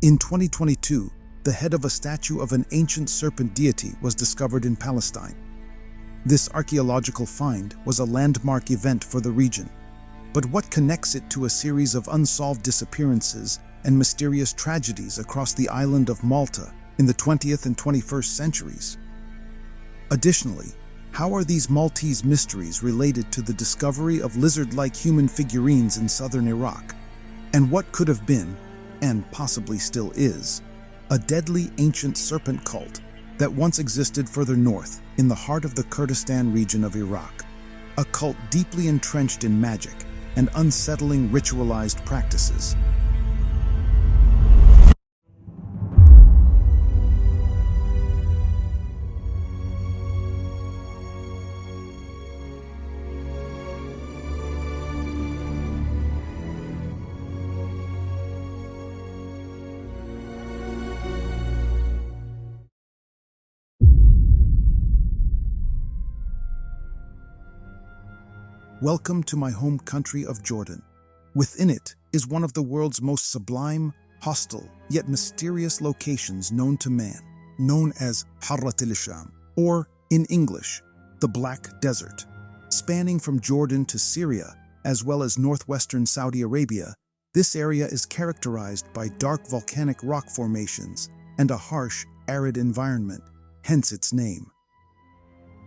In 2022, the head of a statue of an ancient serpent deity was discovered in Palestine. This archaeological find was a landmark event for the region. But what connects it to a series of unsolved disappearances and mysterious tragedies across the island of Malta in the 20th and 21st centuries? Additionally, how are these Maltese mysteries related to the discovery of lizard-like human figurines in southern Iraq? And what could have been, and possibly still is, a deadly ancient serpent cult that once existed further north in the heart of the Kurdistan region of Iraq? A cult deeply entrenched in magic and unsettling ritualized practices. Welcome to my home country of Jordan. Within it is one of the world's most sublime, hostile, yet mysterious locations known to man, known as Harrat, or, in English, the Black Desert. Spanning from Jordan to Syria, as well as northwestern Saudi Arabia, this area is characterized by dark volcanic rock formations and a harsh, arid environment, hence its name.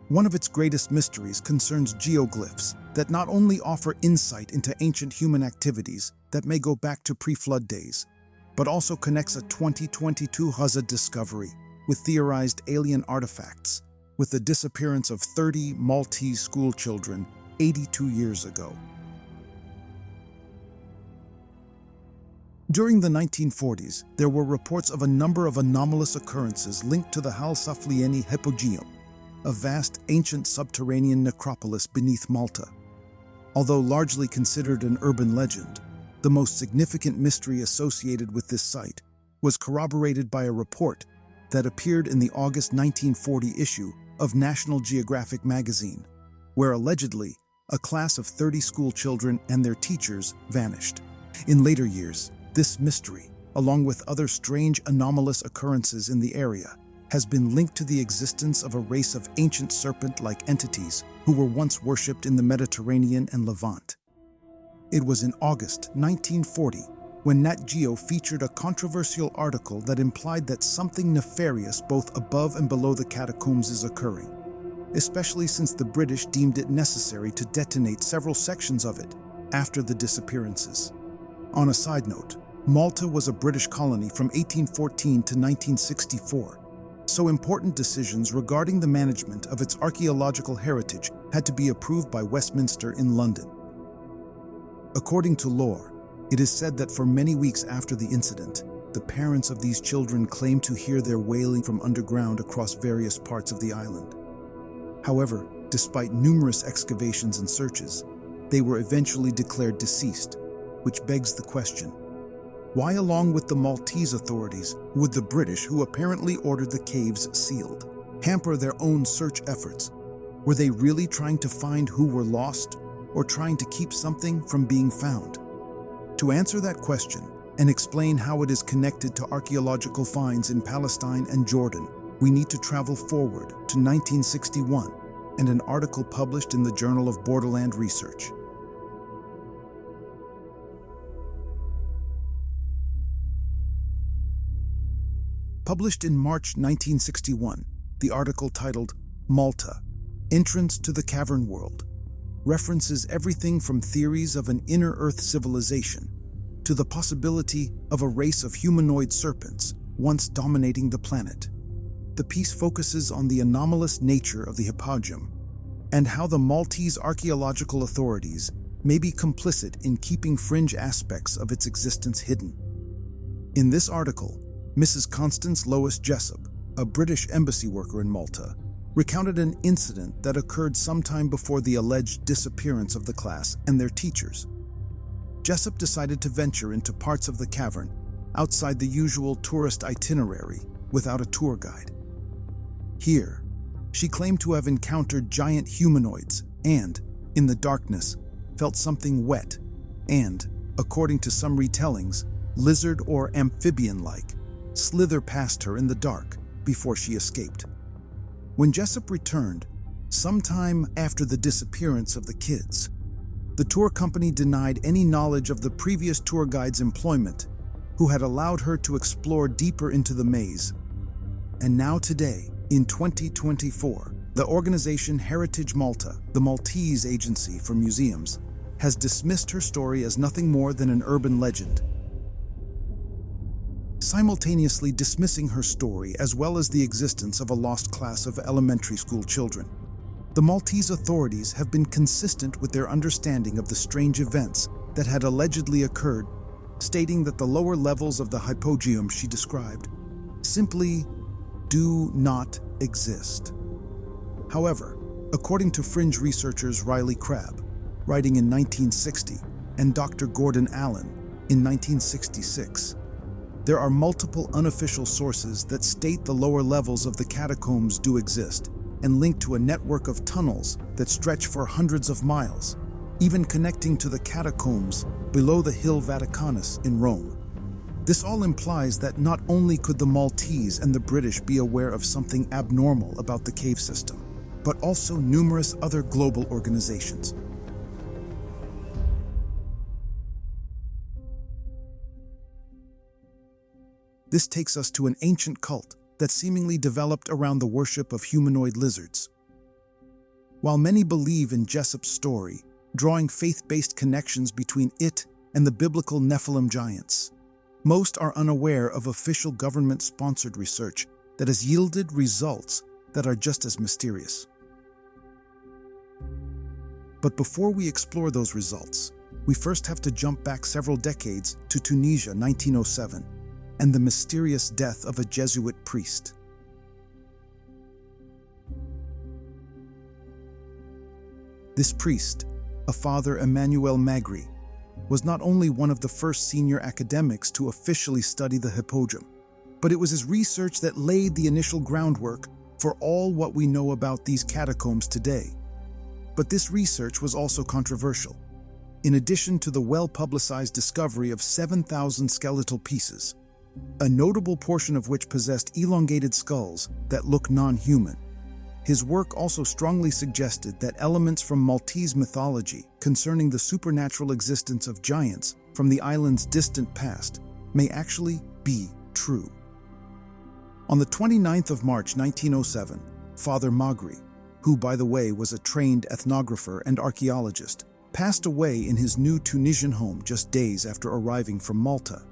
One of its greatest mysteries concerns geoglyphs that not only offer insight into ancient human activities that may go back to pre-flood days, but also connects a 2022 Gaza discovery with theorized alien artifacts, with the disappearance of 30 Maltese schoolchildren 82 years ago. During the 1940s, there were reports of a number of anomalous occurrences linked to the Saflieni Hypogeum, a vast ancient subterranean necropolis beneath Malta. Although largely considered an urban legend, the most significant mystery associated with this site was corroborated by a report that appeared in the August 1940 issue of National Geographic magazine, where allegedly a class of 30 school children and their teachers vanished. In later years, this mystery, along with other strange anomalous occurrences in the area, has been linked to the existence of a race of ancient serpent-like entities who were once worshipped in the Mediterranean and Levant. It was in August 1940 when Nat Geo featured a controversial article that implied that something nefarious both above and below the catacombs is occurring, especially since the British deemed it necessary to detonate several sections of it after the disappearances. On a side note, Malta was a British colony from 1814 to 1964, so important decisions regarding the management of its archaeological heritage had to be approved by Westminster in London. According to lore, it is said that for many weeks after the incident, the parents of these children claimed to hear their wailing from underground across various parts of the island. However, despite numerous excavations and searches, they were eventually declared deceased, which begs the question: why, along with the Maltese authorities, would the British, who apparently ordered the caves sealed, hamper their own search efforts? Were they really trying to find who were lost, or trying to keep something from being found? To answer that question and explain how it is connected to archaeological finds in Palestine and Jordan, we need to travel forward to 1961 and an article published in the Journal of Borderland Research. Published in March 1961, the article titled Malta, Entrance to the Cavern World, references everything from theories of an inner Earth civilization to the possibility of a race of humanoid serpents once dominating the planet. The piece focuses on the anomalous nature of the Hypogeum and how the Maltese archaeological authorities may be complicit in keeping fringe aspects of its existence hidden. In this article, Mrs. Constance Lois Jessup, a British embassy worker in Malta, recounted an incident that occurred sometime before the alleged disappearance of the class and their teachers. Jessup decided to venture into parts of the cavern outside the usual tourist itinerary without a tour guide. Here, she claimed to have encountered giant humanoids and, in the darkness, felt something wet and, according to some retellings, lizard or amphibian-like, slither past her in the dark before she escaped. When Jessup returned, sometime after the disappearance of the kids, the tour company denied any knowledge of the previous tour guide's employment, who had allowed her to explore deeper into the maze. And now today, in 2024, the organization Heritage Malta, the Maltese agency for museums, has dismissed her story as nothing more than an urban legend, simultaneously dismissing her story as well as the existence of a lost class of elementary school children. The Maltese authorities have been consistent with their understanding of the strange events that had allegedly occurred, stating that the lower levels of the Hypogeum she described simply do not exist. However, according to fringe researchers Riley Crabb, writing in 1960, and Dr. Gordon Allen in 1966, there are multiple unofficial sources that state the lower levels of the catacombs do exist and link to a network of tunnels that stretch for hundreds of miles, even connecting to the catacombs below the Hill Vaticanus in Rome. This all implies that not only could the Maltese and the British be aware of something abnormal about the cave system, but also numerous other global organizations. This takes us to an ancient cult that seemingly developed around the worship of humanoid lizards. While many believe in Jessup's story, drawing faith-based connections between it and the biblical Nephilim giants, most are unaware of official government-sponsored research that has yielded results that are just as mysterious. But before we explore those results, we first have to jump back several decades to Tunisia, 1907, and the mysterious death of a Jesuit priest. This priest, a Father Emmanuel Magri, was not only one of the first senior academics to officially study the Hypogeum, but it was his research that laid the initial groundwork for all what we know about these catacombs today. But this research was also controversial. In addition to the well-publicized discovery of 7,000 skeletal pieces, a notable portion of which possessed elongated skulls that look non-human, his work also strongly suggested that elements from Maltese mythology concerning the supernatural existence of giants from the island's distant past may actually be true. On the 29th of March 1907, Father Magri, who by the way was a trained ethnographer and archaeologist, passed away in his new Tunisian home just days after arriving from Malta.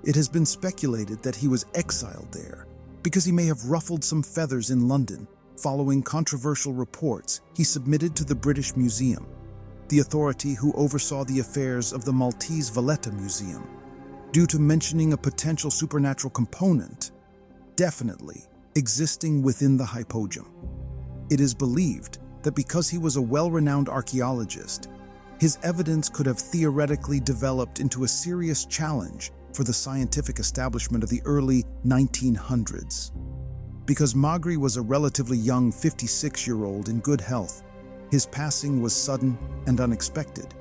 It has been speculated that he was exiled there because he may have ruffled some feathers in London following controversial reports he submitted to the British Museum, the authority who oversaw the affairs of the Maltese Valletta Museum, due to mentioning a potential supernatural component definitely existing within the Hypogeum. It is believed that because he was a well-renowned archaeologist, his evidence could have theoretically developed into a serious challenge for the scientific establishment of the early 1900s. Because Magri was a relatively young 56-year-old in good health, his passing was sudden and unexpected,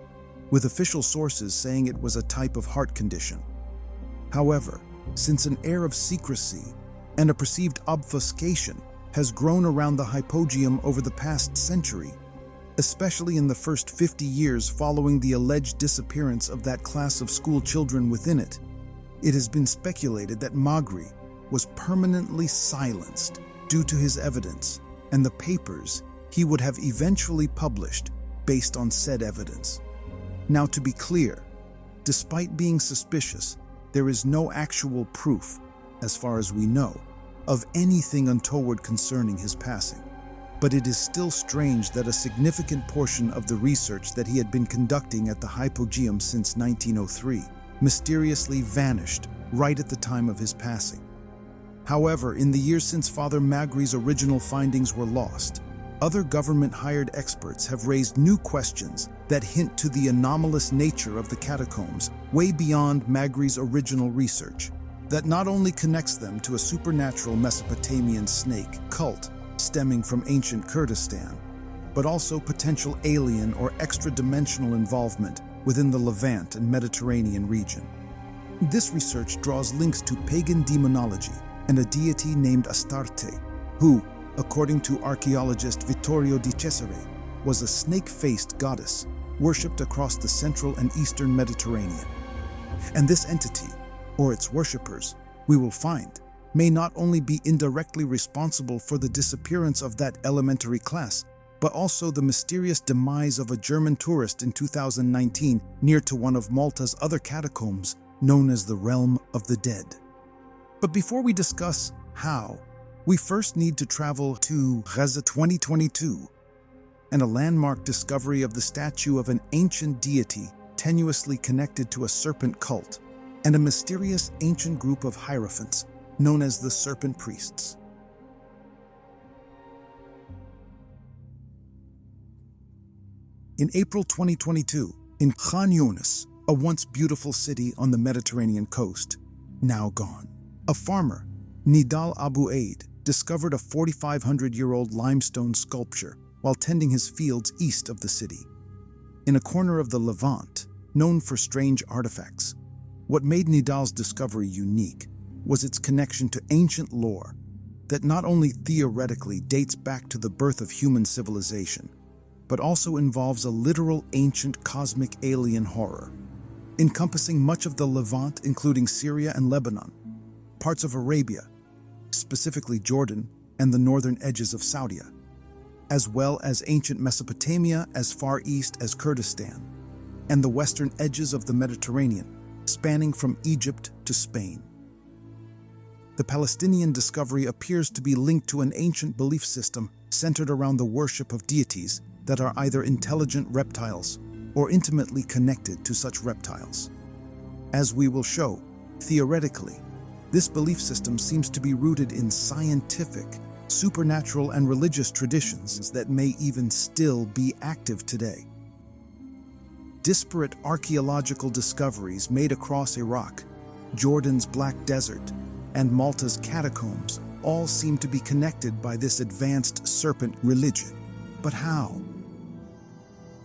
with official sources saying it was a type of heart condition. However, since an air of secrecy and a perceived obfuscation has grown around the Hypogeum over the past century, especially in the first 50 years following the alleged disappearance of that class of school children within it, it has been speculated that Magri was permanently silenced due to his evidence and the papers he would have eventually published based on said evidence. Now, to be clear, despite being suspicious, there is no actual proof, as far as we know, of anything untoward concerning his passing. But it is still strange that a significant portion of the research that he had been conducting at the Hypogeum since 1903 mysteriously vanished right at the time of his passing. However, in the years since Father Magri's original findings were lost, other government-hired experts have raised new questions that hint to the anomalous nature of the catacombs way beyond Magri's original research, that not only connects them to a supernatural Mesopotamian snake cult stemming from ancient Kurdistan, but also potential alien or extra-dimensional involvement within the Levant and Mediterranean region. This research draws links to pagan demonology and a deity named Astarte, who, according to archaeologist Vittorio di Cesare, was a snake-faced goddess worshipped across the central and eastern Mediterranean. And this entity, or its worshippers, we will find, may not only be indirectly responsible for the disappearance of that elementary class, but also the mysterious demise of a German tourist in 2019 near to one of Malta's other catacombs, known as the Realm of the Dead. But before we discuss how, we first need to travel to Gaza 2022 and a landmark discovery of the statue of an ancient deity tenuously connected to a serpent cult and a mysterious ancient group of hierophants known as the Serpent Priests. In April 2022, in Khan Younis, a once beautiful city on the Mediterranean coast, now gone, a farmer, Nidal Abu Aid, discovered a 4,500-year-old limestone sculpture while tending his fields east of the city. In a corner of the Levant, known for strange artifacts, what made Nidal's discovery unique was its connection to ancient lore that not only theoretically dates back to the birth of human civilization, but also involves a literal ancient cosmic alien horror, encompassing much of the Levant, including Syria and Lebanon, parts of Arabia, specifically Jordan and the northern edges of Saudi, as well as ancient Mesopotamia as far east as Kurdistan, and the western edges of the Mediterranean, spanning from Egypt to Spain. The Palestinian discovery appears to be linked to an ancient belief system centered around the worship of deities that are either intelligent reptiles or intimately connected to such reptiles. As we will show, theoretically, this belief system seems to be rooted in scientific, supernatural, and religious traditions that may even still be active today. Disparate archaeological discoveries made across Iraq, Jordan's Black Desert, and Malta's catacombs all seem to be connected by this advanced serpent religion. But how?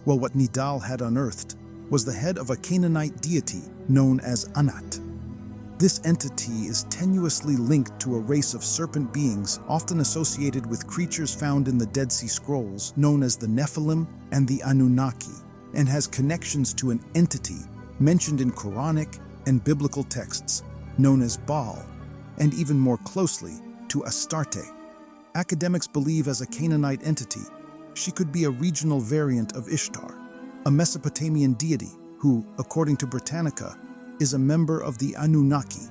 Well, what Nidal had unearthed was the head of a Canaanite deity known as Anat. This entity is tenuously linked to a race of serpent beings often associated with creatures found in the Dead Sea Scrolls known as the Nephilim and the Anunnaki, and has connections to an entity mentioned in Quranic and biblical texts known as Baal, and even more closely to Astarte. Academics believe as a Canaanite entity, she could be a regional variant of Ishtar, a Mesopotamian deity who, according to Britannica, is a member of the Anunnaki.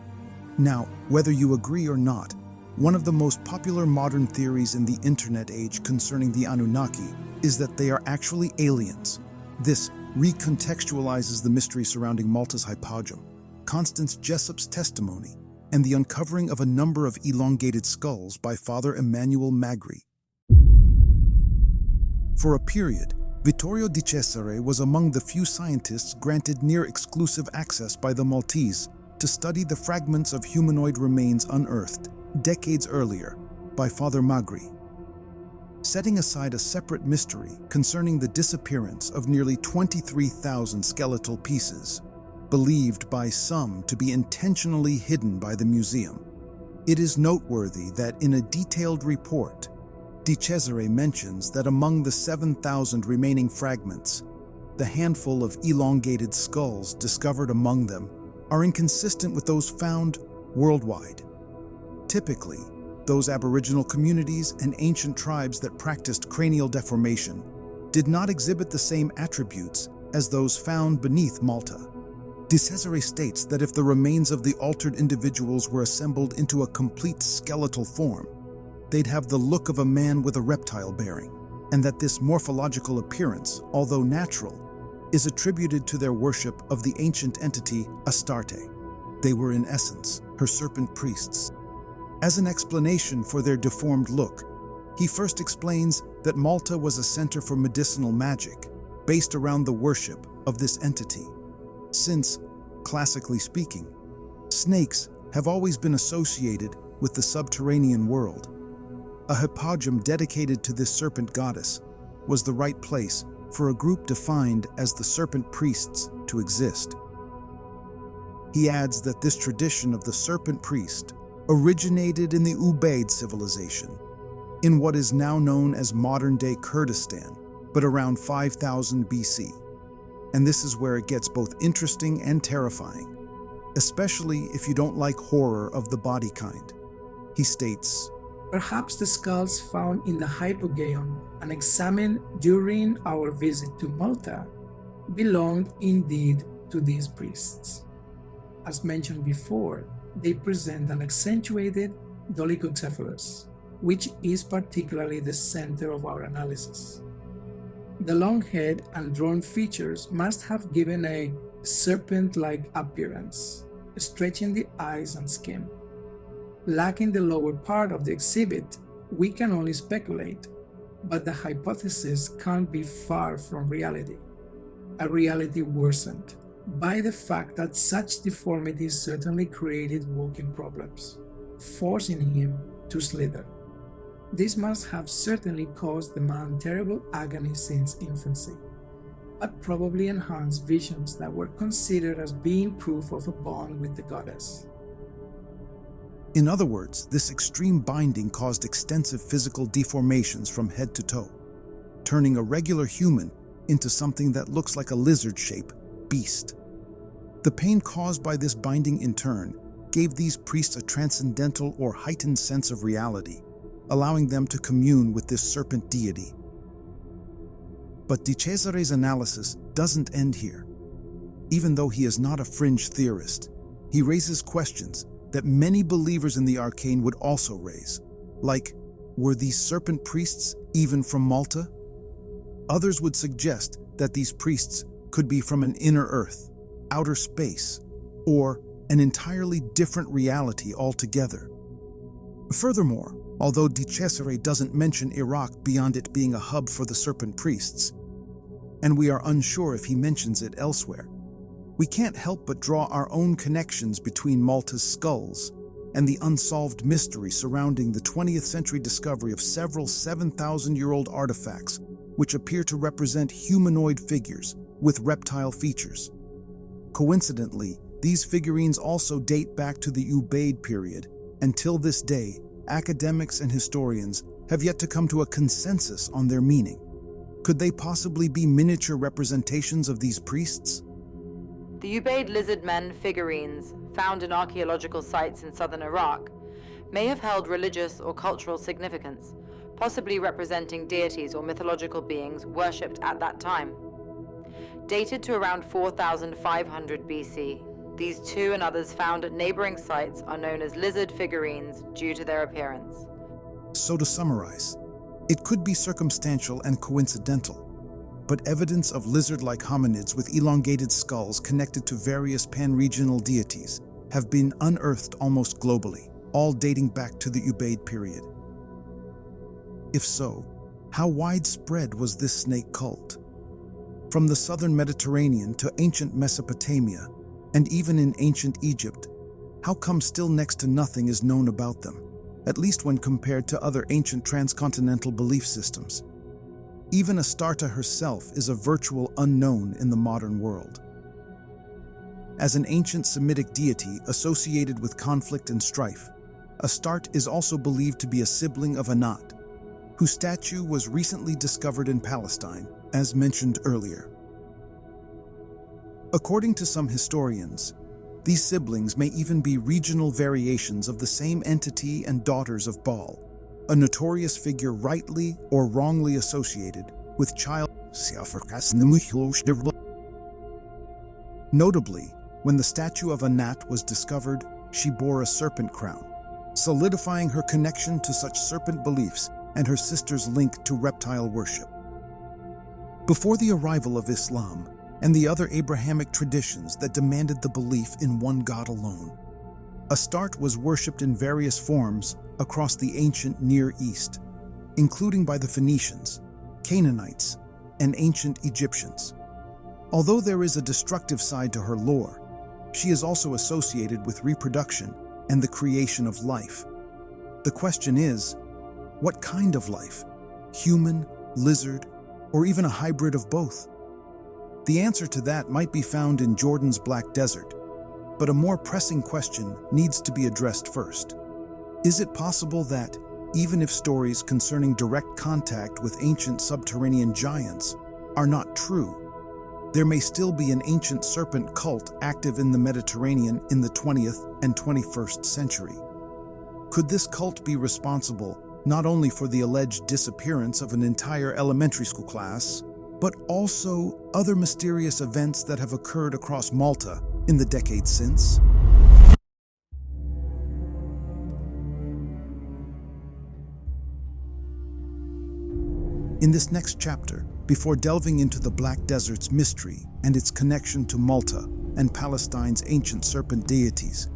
Now, whether you agree or not, one of the most popular modern theories in the internet age concerning the Anunnaki is that they are actually aliens. This recontextualizes the mystery surrounding Malta's Hypogeum, Constance Jessop's testimony, and the uncovering of a number of elongated skulls by Father Emmanuel Magri. For a period, Vittorio di Cesare was among the few scientists granted near-exclusive access by the Maltese to study the fragments of humanoid remains unearthed decades earlier by Father Magri. Setting aside a separate mystery concerning the disappearance of nearly 23,000 skeletal pieces, believed by some to be intentionally hidden by the museum, it is noteworthy that in a detailed report, Di Cesare mentions that among the 7,000 remaining fragments, the handful of elongated skulls discovered among them are inconsistent with those found worldwide. Typically, those Aboriginal communities and ancient tribes that practiced cranial deformation did not exhibit the same attributes as those found beneath Malta. Di Cesare states that if the remains of the altered individuals were assembled into a complete skeletal form, they'd have the look of a man with a reptile bearing, and that this morphological appearance, although natural, is attributed to their worship of the ancient entity Astarte. They were in essence her serpent priests. As an explanation for their deformed look, he first explains that Malta was a center for medicinal magic, based around the worship of this entity. Since, classically speaking, snakes have always been associated with the subterranean world, a Hypogeum dedicated to this serpent goddess was the right place for a group defined as the Serpent Priests to exist. He adds that this tradition of the serpent priest originated in the Ubaid civilization, in what is now known as modern-day Kurdistan, but around 5000 BC. And this is where it gets both interesting and terrifying, especially if you don't like horror of the body kind. He states, "Perhaps the skulls found in the Hypogeum and examined during our visit to Malta belonged indeed to these priests. As mentioned before, they present an accentuated dolichocephalus, which is particularly the center of our analysis. The long head and drawn features must have given a serpent-like appearance, stretching the eyes and skin. Lacking the lower part of the exhibit, we can only speculate, but the hypothesis can't be far from reality, a reality worsened by the fact that such deformities certainly created walking problems, forcing him to slither. This must have certainly caused the man terrible agony since infancy, but probably enhanced visions that were considered as being proof of a bond with the goddess." In other words, this extreme binding caused extensive physical deformations from head to toe, turning a regular human into something that looks like a lizard-shaped beast. The pain caused by this binding in turn gave these priests a transcendental or heightened sense of reality, allowing them to commune with this serpent deity. But de Cesare's analysis doesn't end here. Even though he is not a fringe theorist, he raises questions that many believers in the arcane would also raise, like, were these serpent priests even from Malta? Others would suggest that these priests could be from an inner earth, outer space, or an entirely different reality altogether. Furthermore, although de Cesare doesn't mention Iraq beyond it being a hub for the serpent priests, and we are unsure if he mentions it elsewhere, we can't help but draw our own connections between Malta's skulls and the unsolved mystery surrounding the 20th century discovery of several 7,000-year-old artifacts which appear to represent humanoid figures with reptile features. Coincidentally, these figurines also date back to the Ubaid period, and till this day, academics and historians have yet to come to a consensus on their meaning. Could they possibly be miniature representations of these priests? The Ubaid Lizardmen figurines, found in archaeological sites in southern Iraq, may have held religious or cultural significance, possibly representing deities or mythological beings worshipped at that time. Dated to around 4500 BC, these two and others found at neighboring sites are known as lizard figurines due to their appearance. So to summarize, it could be circumstantial and coincidental, but evidence of lizard-like hominids with elongated skulls connected to various pan-regional deities have been unearthed almost globally, all dating back to the Ubaid period. If so, how widespread was this snake cult? From the southern Mediterranean to ancient Mesopotamia, and even in ancient Egypt, how come still next to nothing is known about them, at least when compared to other ancient transcontinental belief systems? Even Astarte herself is a virtual unknown in the modern world. As an ancient Semitic deity associated with conflict and strife, Astarte is also believed to be a sibling of Anat, whose statue was recently discovered in Palestine, as mentioned earlier. According to some historians, these siblings may even be regional variations of the same entity and daughters of Baal, a notorious figure rightly or wrongly associated with child. Notably, when the statue of Anat was discovered, she bore a serpent crown, solidifying her connection to such serpent beliefs and her sister's link to reptile worship. Before the arrival of Islam and the other Abrahamic traditions that demanded the belief in one God alone, Astarte was worshipped in various forms across the ancient Near East, including by the Phoenicians, Canaanites, and ancient Egyptians. Although there is a destructive side to her lore, she is also associated with reproduction and the creation of life. The question is, what kind of life? Human, lizard, or even a hybrid of both? The answer to that might be found in Jordan's Black Desert, But a more pressing question needs to be addressed first. Is it possible that, even if stories concerning direct contact with ancient subterranean giants are not true, there may still be an ancient serpent cult active in the Mediterranean in the 20th and 21st century? Could this cult be responsible not only for the alleged disappearance of an entire elementary school class, but also other mysterious events that have occurred across Malta in the decades since? In this next chapter, before delving into the Black Desert's mystery and its connection to Malta and Palestine's ancient serpent deities,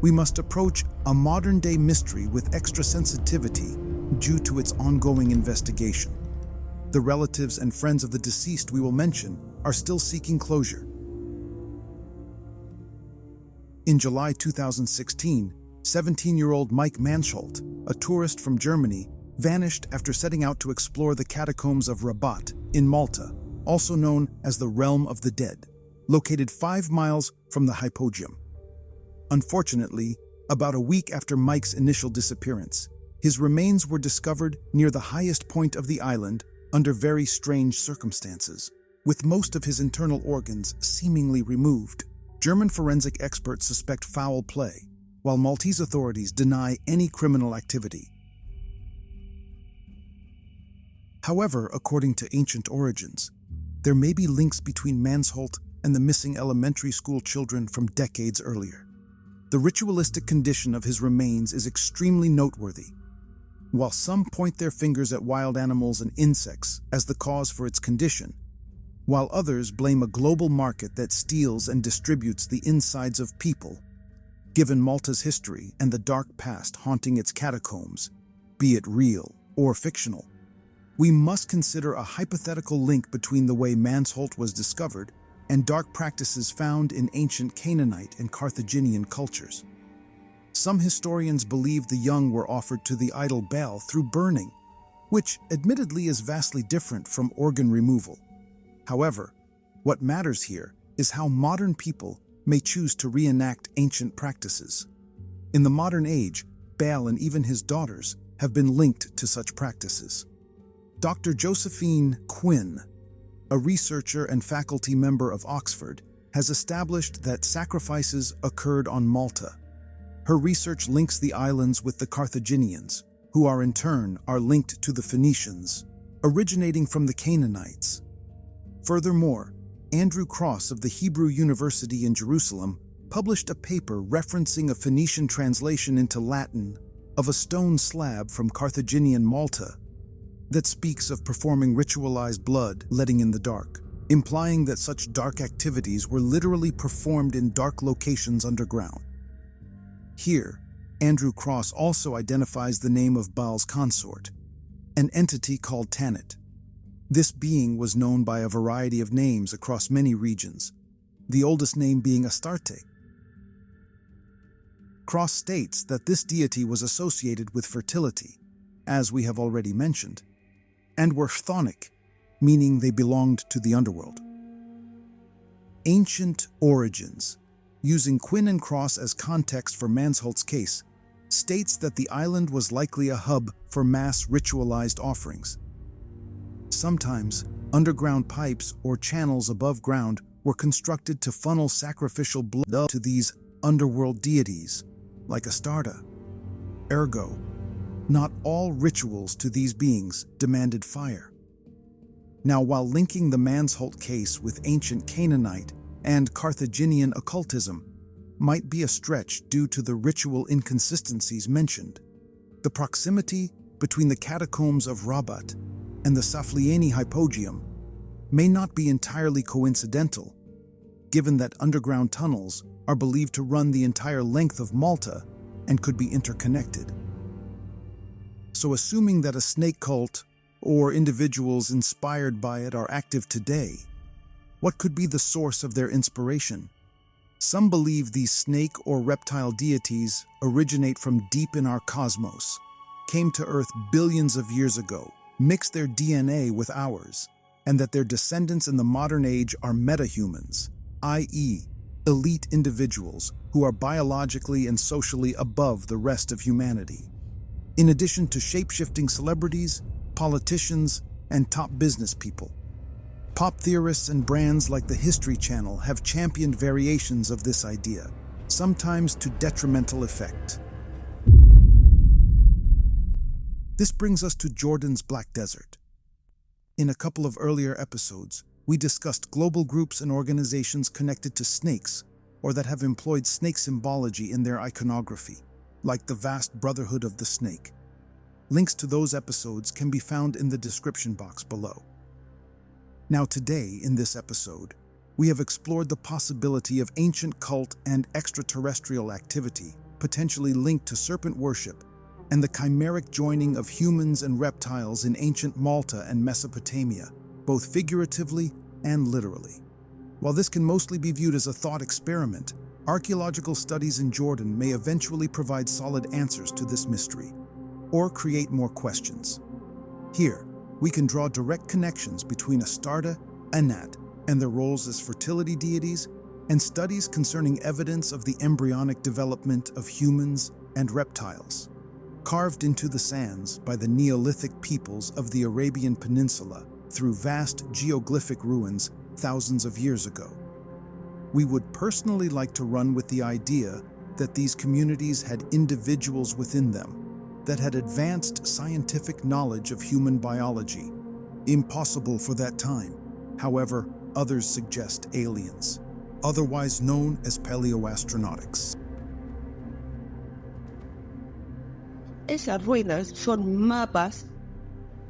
we must approach a modern-day mystery with extra sensitivity due to its ongoing investigation. The relatives and friends of the deceased we will mention are still seeking closure. In July 2016, 17-year-old Mike Mansholt, a tourist from Germany, vanished after setting out to explore the catacombs of Rabat in Malta, also known as the Realm of the Dead, located 5 miles from the Hypogeum. Unfortunately, about a week after Mike's initial disappearance, his remains were discovered near the highest point of the island under very strange circumstances, with most of his internal organs seemingly removed. German forensic experts suspect foul play, while Maltese authorities deny any criminal activity. However, according to ancient origins, there may be links between Mansholt and the missing elementary school children from decades earlier. The ritualistic condition of his remains is extremely noteworthy. While some point their fingers at wild animals and insects as the cause for its condition, while others blame a global market that steals and distributes the insides of people, given Malta's history and the dark past haunting its catacombs, be it real or fictional, we must consider a hypothetical link between the way Mansholt was discovered and dark practices found in ancient Canaanite and Carthaginian cultures. Some historians believe the young were offered to the idol Baal through burning, which admittedly is vastly different from organ removal. However, what matters here is how modern people may choose to reenact ancient practices. In the modern age, Baal and even his daughters have been linked to such practices. Dr. Josephine Quinn, a researcher and faculty member of Oxford, has established that sacrifices occurred on Malta. Her research links the islands with the Carthaginians, who in turn are linked to the Phoenicians, originating from the Canaanites. Furthermore, Andrew Cross of the Hebrew University in Jerusalem published a paper referencing a Phoenician translation into Latin of a stone slab from Carthaginian Malta that speaks of performing ritualized blood letting in the dark, implying that such dark activities were literally performed in dark locations underground. Here, Andrew Cross also identifies the name of Baal's consort, an entity called Anat. This being was known by a variety of names across many regions, the oldest name being Astarte. Cross states that this deity was associated with fertility, as we have already mentioned, and were chthonic, meaning they belonged to the underworld. Ancient origins, using Quinn and Cross as context for Mansholt's case, states that the island was likely a hub for mass ritualized offerings. Sometimes, underground pipes or channels above ground were constructed to funnel sacrificial blood to these underworld deities, like Astarte. Ergo, not all rituals to these beings demanded fire. Now, while linking the Mansholt case with ancient Canaanite and Carthaginian occultism might be a stretch due to the ritual inconsistencies mentioned, the proximity between the catacombs of Rabat and the Saflieni Hypogeum may not be entirely coincidental, given that underground tunnels are believed to run the entire length of Malta and could be interconnected. So assuming that a snake cult or individuals inspired by it are active today, what could be the source of their inspiration? Some believe these snake or reptile deities originate from deep in our cosmos, came to Earth billions of years ago, mixed their DNA with ours, and that their descendants in the modern age are metahumans, i.e., elite individuals who are biologically and socially above the rest of humanity. In addition to shape-shifting celebrities, politicians, and top business people. Pop theorists and brands like the History Channel have championed variations of this idea, sometimes to detrimental effect. This brings us to Jordan's Black Desert. In a couple of earlier episodes, we discussed global groups and organizations connected to snakes, or that have employed snake symbology in their iconography, like the vast Brotherhood of the Snake. Links to those episodes can be found in the description box below. Now today, in this episode, we have explored the possibility of ancient cult and extraterrestrial activity, potentially linked to serpent worship, and the chimeric joining of humans and reptiles in ancient Malta and Mesopotamia, both figuratively and literally. While this can mostly be viewed as a thought experiment, archaeological studies in Jordan may eventually provide solid answers to this mystery, or create more questions. Here, we can draw direct connections between Astarte, Anat, and their roles as fertility deities, and studies concerning evidence of the embryonic development of humans and reptiles, carved into the sands by the Neolithic peoples of the Arabian Peninsula through vast geoglyphic ruins thousands of years ago. We would personally like to run with the idea that these communities had individuals within them that had advanced scientific knowledge of human biology, impossible for that time. However, others suggest aliens, otherwise known as paleoastronautics. Esas ruinas son mapas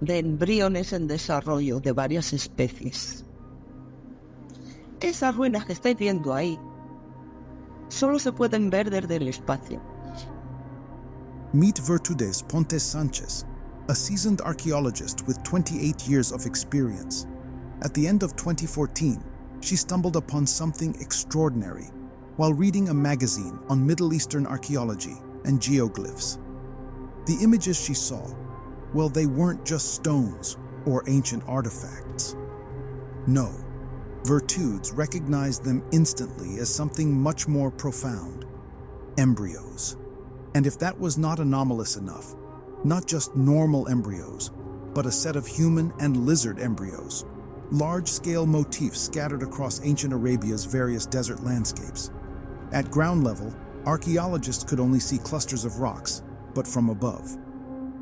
de embriones en desarrollo de varias especies. Esas ruinas que estáis viendo ahí solo se pueden ver desde el espacio. Meet Virtudes Pontes Sanchez, a seasoned archaeologist with 28 years of experience. At the end of 2014, she stumbled upon something extraordinary while reading a magazine on Middle Eastern archaeology and geoglyphs. The images she saw, well, they weren't just stones or ancient artifacts. No, Virtudes recognized them instantly as something much more profound: embryos. And if that was not anomalous enough, not just normal embryos, but a set of human and lizard embryos, large-scale motifs scattered across ancient Arabia's various desert landscapes. At ground level, archaeologists could only see clusters of rocks, but from above.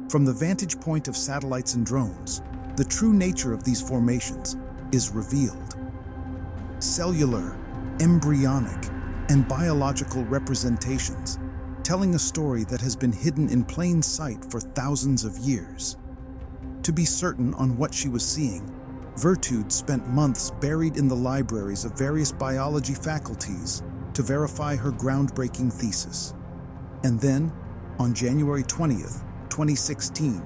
From the vantage point of satellites and drones, the true nature of these formations is revealed. Cellular, embryonic, and biological representations, telling a story that has been hidden in plain sight for thousands of years. To be certain on what she was seeing, Virtude spent months buried in the libraries of various biology faculties to verify her groundbreaking thesis. And then, on January 20th, 2016,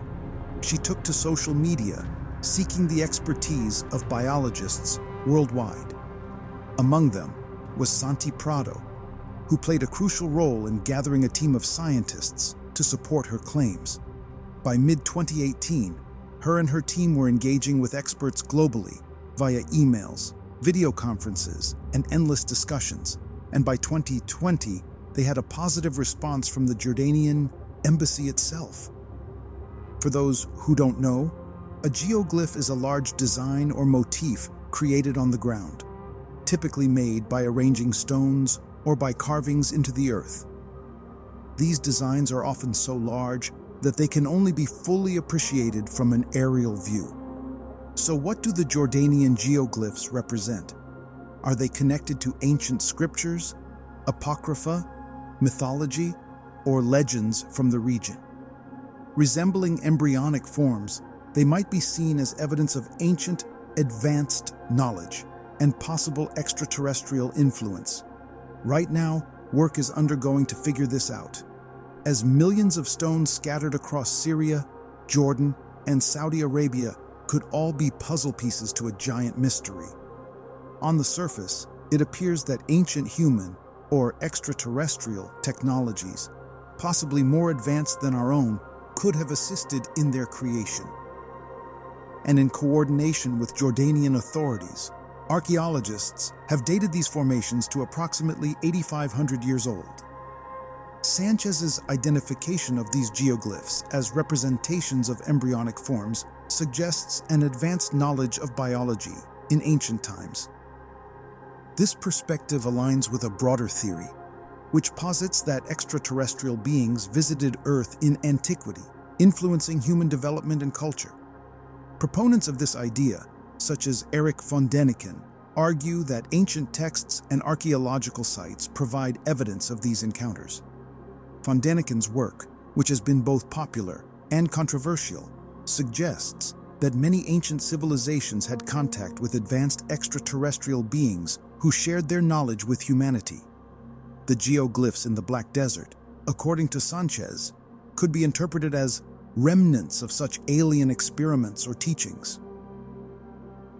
she took to social media, seeking the expertise of biologists worldwide. Among them was Santi Prado, who played a crucial role in gathering a team of scientists to support her claims. By mid-2018, her and her team were engaging with experts globally via emails, video conferences, and endless discussions, and by 2020, they had a positive response from the Jordanian embassy itself. For those who don't know, a geoglyph is a large design or motif created on the ground, typically made by arranging stones or by carvings into the earth. These designs are often so large that they can only be fully appreciated from an aerial view. So what do the Jordanian geoglyphs represent? Are they connected to ancient scriptures, apocrypha, mythology, or legends from the region? Resembling embryonic forms, they might be seen as evidence of ancient, advanced knowledge and possible extraterrestrial influence. Right now, work is undergoing to figure this out, as millions of stones scattered across Syria, Jordan, and Saudi Arabia could all be puzzle pieces to a giant mystery. On the surface, it appears that ancient human or extraterrestrial technologies, possibly more advanced than our own, could have assisted in their creation. And in coordination with Jordanian authorities, Archaeologists have dated these formations to approximately 8,500 years old. Sanchez's identification of these geoglyphs as representations of embryonic forms suggests an advanced knowledge of biology in ancient times. This perspective aligns with a broader theory, which posits that extraterrestrial beings visited Earth in antiquity, influencing human development and culture. Proponents of this idea, such as Erich von Däniken, argue that ancient texts and archaeological sites provide evidence of these encounters. Von Däniken's work, which has been both popular and controversial, suggests that many ancient civilizations had contact with advanced extraterrestrial beings who shared their knowledge with humanity. The geoglyphs in the Black Desert, according to Sanchez, could be interpreted as remnants of such alien experiments or teachings.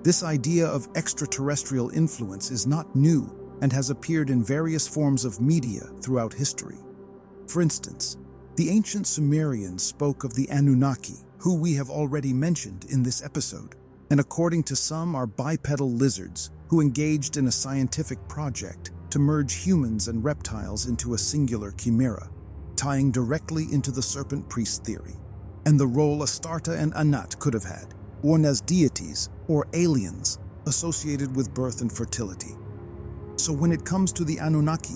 This idea of extraterrestrial influence is not new and has appeared in various forms of media throughout history. For instance, the ancient Sumerians spoke of the Anunnaki, who we have already mentioned in this episode, and according to some are bipedal lizards who engaged in a scientific project to merge humans and reptiles into a singular chimera, tying directly into the serpent priest theory, and the role Astarte and Anat could have had, born as deities or aliens associated with birth and fertility. So when it comes to the Anunnaki,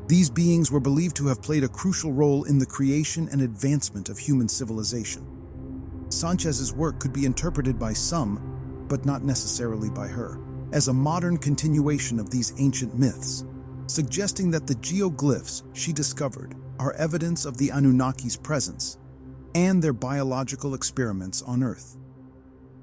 these beings were believed to have played a crucial role in the creation and advancement of human civilization. Sanchez's work could be interpreted by some, but not necessarily by her, as a modern continuation of these ancient myths, suggesting that the geoglyphs she discovered are evidence of the Anunnaki's presence and their biological experiments on Earth.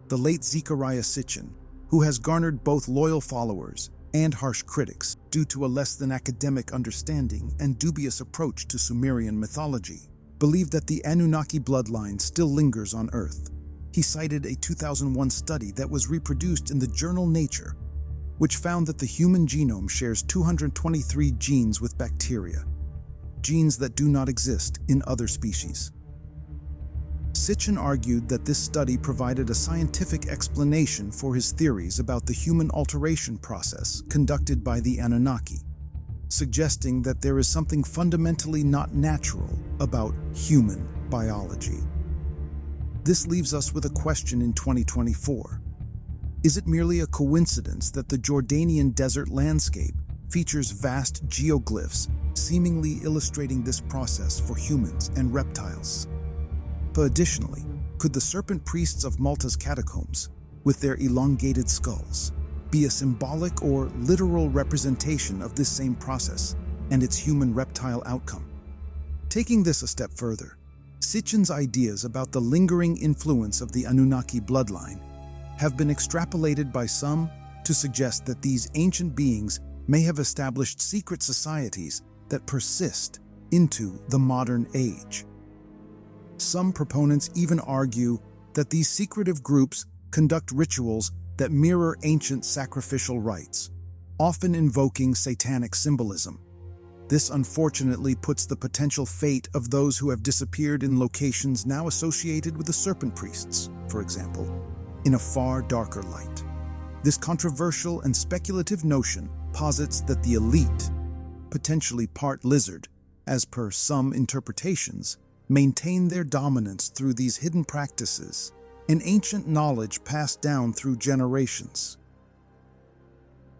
The late Zechariah Sitchin, who has garnered both loyal followers and harsh critics due to a less than academic understanding and dubious approach to Sumerian mythology, believed that the Anunnaki bloodline still lingers on Earth. He cited a 2001 study that was reproduced in the journal Nature, which found that the human genome shares 223 genes with bacteria, genes that do not exist in other species. Sitchin argued that this study provided a scientific explanation for his theories about the human alteration process conducted by the Anunnaki, suggesting that there is something fundamentally not natural about human biology. This leaves us with a question in 2024. Is it merely a coincidence that the Jordanian desert landscape features vast geoglyphs seemingly illustrating this process for humans and reptiles? But additionally, could the serpent priests of Malta's catacombs, with their elongated skulls, be a symbolic or literal representation of this same process and its human-reptile outcome? Taking this a step further, Sitchin's ideas about the lingering influence of the Anunnaki bloodline have been extrapolated by some to suggest that these ancient beings may have established secret societies that persist into the modern age. Some proponents even argue that these secretive groups conduct rituals that mirror ancient sacrificial rites, often invoking satanic symbolism. This unfortunately puts the potential fate of those who have disappeared in locations now associated with the serpent priests, for example, in a far darker light. This controversial and speculative notion posits that the elite, potentially part lizard, as per some interpretations, maintain their dominance through these hidden practices and ancient knowledge passed down through generations.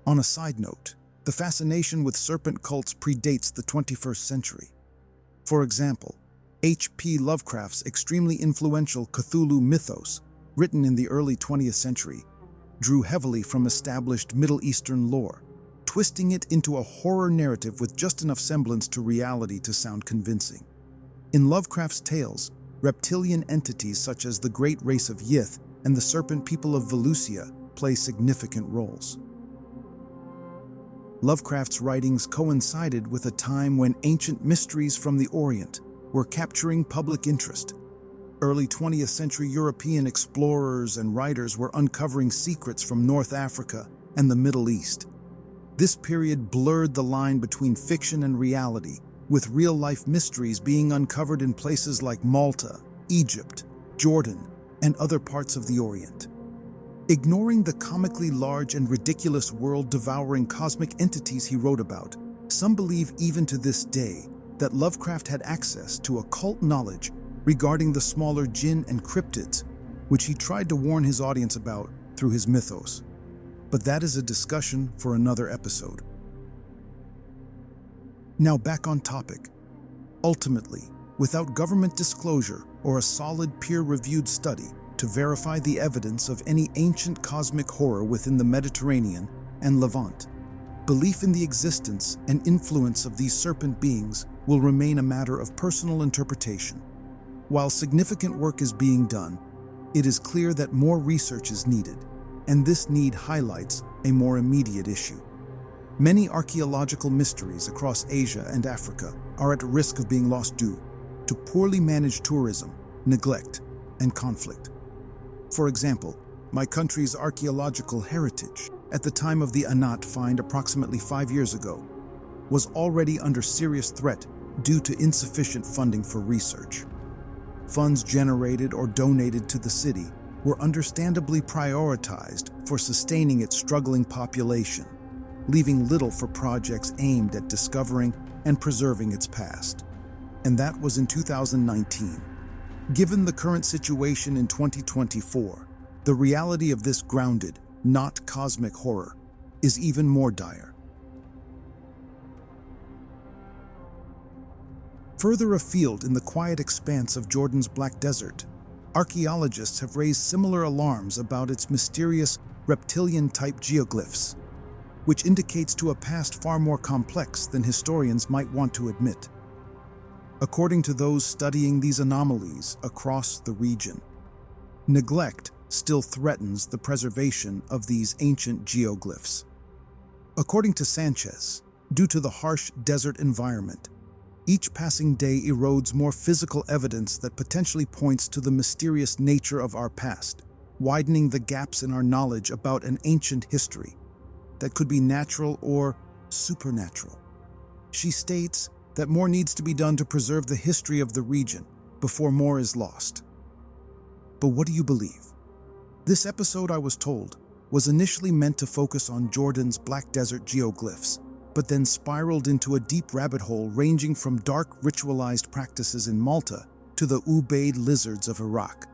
On a side note, the fascination with serpent cults predates the 21st century. For example, H.P. Lovecraft's extremely influential Cthulhu mythos, written in the early 20th century, drew heavily from established Middle Eastern lore, twisting it into a horror narrative with just enough semblance to reality to sound convincing. In Lovecraft's tales, reptilian entities such as the great race of Yith and the serpent people of Valusia play significant roles. Lovecraft's writings coincided with a time when ancient mysteries from the Orient were capturing public interest. Early 20th century European explorers and writers were uncovering secrets from North Africa and the Middle East. This period blurred the line between fiction and reality, with real-life mysteries being uncovered in places like Malta, Egypt, Jordan, and other parts of the Orient. Ignoring the comically large and ridiculous world-devouring cosmic entities he wrote about, some believe even to this day that Lovecraft had access to occult knowledge regarding the smaller jinn and cryptids, which he tried to warn his audience about through his mythos. But that is a discussion for another episode. Now back on topic. Ultimately, without government disclosure or a solid peer-reviewed study to verify the evidence of any ancient cosmic horror within the Mediterranean and Levant, belief in the existence and influence of these serpent beings will remain a matter of personal interpretation. While significant work is being done, it is clear that more research is needed, and this need highlights a more immediate issue. Many archaeological mysteries across Asia and Africa are at risk of being lost due to poorly managed tourism, neglect, and conflict. For example, my country's archaeological heritage, at the time of the Anat find approximately 5 years ago, was already under serious threat due to insufficient funding for research. Funds generated or donated to the city were understandably prioritized for sustaining its struggling population, leaving little for projects aimed at discovering and preserving its past. And that was in 2019. Given the current situation in 2024, the reality of this grounded, not cosmic horror is even more dire. Further afield in the quiet expanse of Jordan's Black Desert, archaeologists have raised similar alarms about its mysterious reptilian-type geoglyphs, which indicates to a past far more complex than historians might want to admit. According to those studying these anomalies across the region, neglect still threatens the preservation of these ancient geoglyphs. According to Sanchez, due to the harsh desert environment, each passing day erodes more physical evidence that potentially points to the mysterious nature of our past, widening the gaps in our knowledge about an ancient history that could be natural or supernatural. She states that more needs to be done to preserve the history of the region before more is lost. But what do you believe? This episode, I was told, was initially meant to focus on Jordan's Black Desert geoglyphs, but then spiraled into a deep rabbit hole ranging from dark ritualized practices in Malta to the Ubaid lizards of Iraq.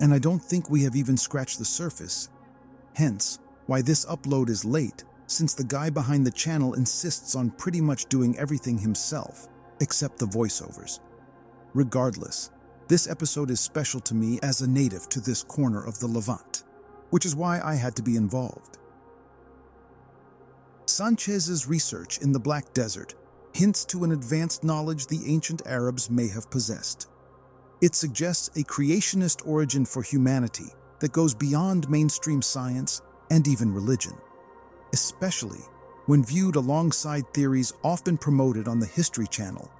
And I don't think we have even scratched the surface. Hence, why this upload is late, since the guy behind the channel insists on pretty much doing everything himself, except the voiceovers. Regardless, this episode is special to me as a native to this corner of the Levant, which is why I had to be involved. Sanchez's research in the Black Desert hints to an advanced knowledge the ancient Arabs may have possessed. It suggests a creationist origin for humanity that goes beyond mainstream science and even religion, especially when viewed alongside theories often promoted on the History Channel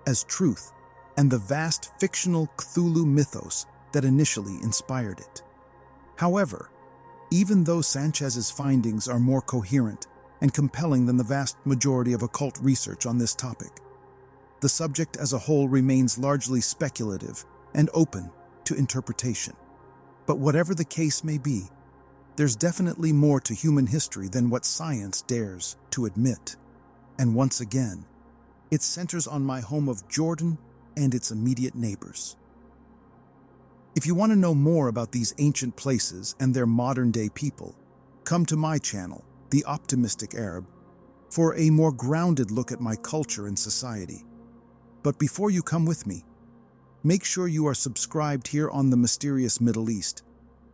as truth and the vast fictional Cthulhu mythos that initially inspired it. However, even though Sanchez's findings are more coherent and compelling than the vast majority of occult research on this topic, the subject as a whole remains largely speculative and open to interpretation. But whatever the case may be, there's definitely more to human history than what science dares to admit. And once again, it centers on my home of Jordan and its immediate neighbors. If you want to know more about these ancient places and their modern-day people, come to my channel, The Optimistic Arab, for a more grounded look at my culture and society. But before you come with me, make sure you are subscribed here on the Mysterious Middle East,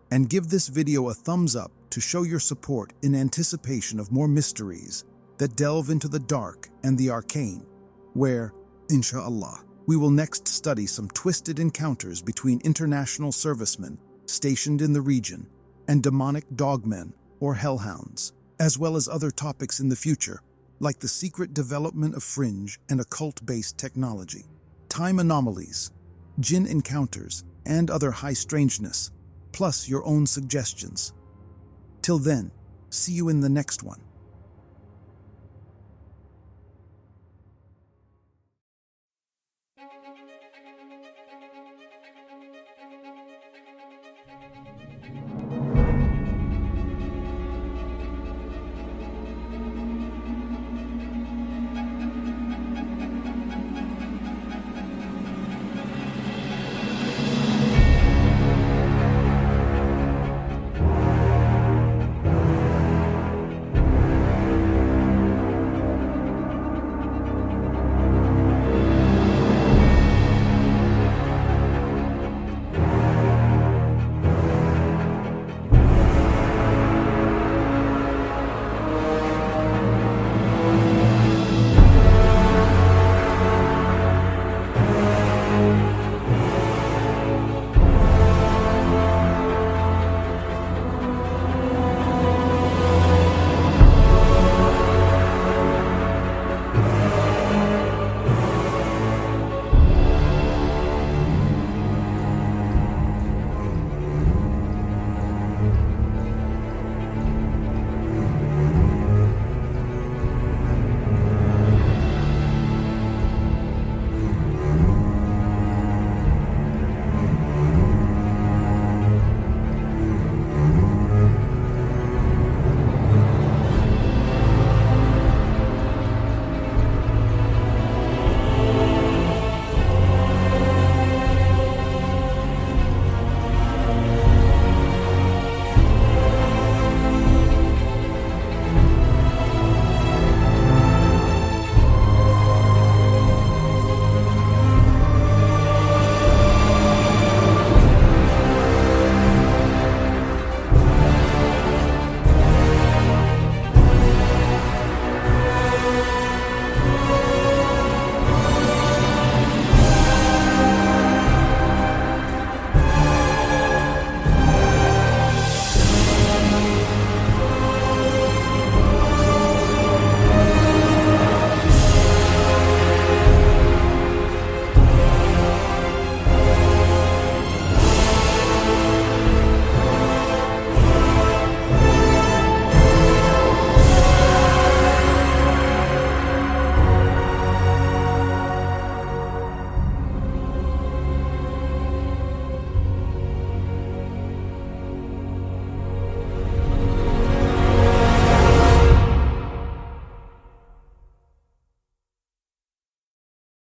and give this video a thumbs up to show your support in anticipation of more mysteries that delve into the dark and the arcane, where, inshallah, we will next study some twisted encounters between international servicemen stationed in the region and demonic dogmen or hellhounds, as well as other topics in the future, like the secret development of fringe and occult-based technology, time anomalies, jinn encounters, and other high strangeness, plus your own suggestions. Till then, see you in the next one.